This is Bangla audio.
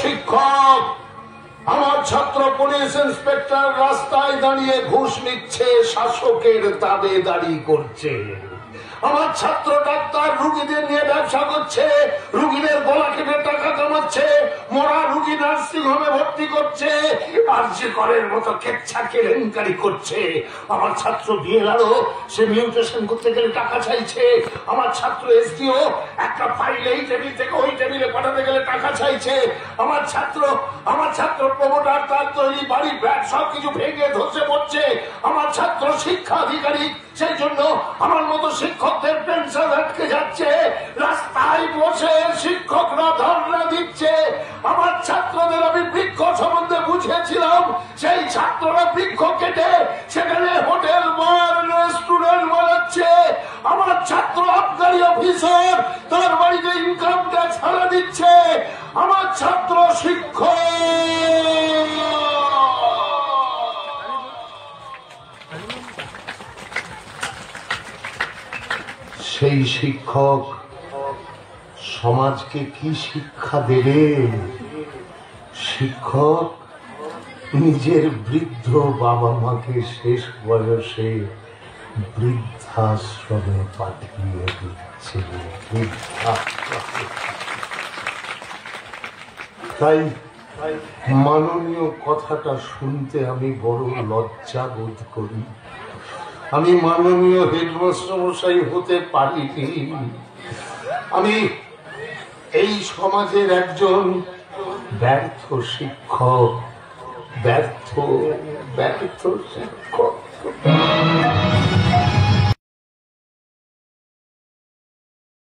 শিক্ষক, আমার ছাত্র পুলিশ ইন্সপেক্টর রাস্তায় দাঁড়িয়ে ঘুষ নিচ্ছে, শাসকের দাবেদারি করছে। আমার ছাত্র ডাক্তার রুগীদের নিয়ে ব্যবসা করছে, রুগীদের গলা কেটে টাকা কামাচ্ছে, মরা রুগী নার্সিং হোমে ভর্তি করছে, আরজিকরের মতো কেচ্ছা কেলেঙ্কারি করছে। আমার ছাত্র বিএলআরও সে মিউটেশন করতে গেলে টাকা চাইছে। আমার ছাত্র এসডিও একটা ফাইল এই টেবিল থেকে ওই টেবিলে পাঠাতে গেলে টাকা চাইছে। আমার ছাত্র প্রমোটার তার তৈরি বাড়ি ফ্ল্যাট সবকিছু ভেঙে ধসে পড়ছে। আমার ছাত্র শিক্ষা আধিকারিক, সেই জন্য আমার মতো শিক্ষকদের পেনশন আটকে যাচ্ছে। রাস্তায় বসে শিক্ষকরা ধর্ণা দিচ্ছে। আমার ছাত্রদের আমি বৃক্ষ সম্বন্ধে বুঝিয়েছিলাম, সেই ছাত্ররা বৃক্ষ কেটে সেখানে হোটেল বার রেস্টুরেন্ট বানাচ্ছে। আমার ছাত্র আবগারি অফিসার, তার বাড়িতে ইনকাম ট্যাক্স হারা দিচ্ছে। আমার ছাত্র শিক্ষক, সেই শিক্ষক সমাজকে কি শিক্ষা দেবে? শিক্ষক নিজের বৃদ্ধ বাবা মাকে শেষ বয়সে বৃদ্ধাশ্রমে পাঠিয়ে দিচ্ছে। তাই মাননীয় কথাটা শুনতে আমি বড় লজ্জা বোধ করি। আমি মাননীয় হেডমাস্টার মশাই হতে পারিনি। আমি এই সমাজের একজন ব্যর্থ শিক্ষক, ব্যর্থ শিক্ষক।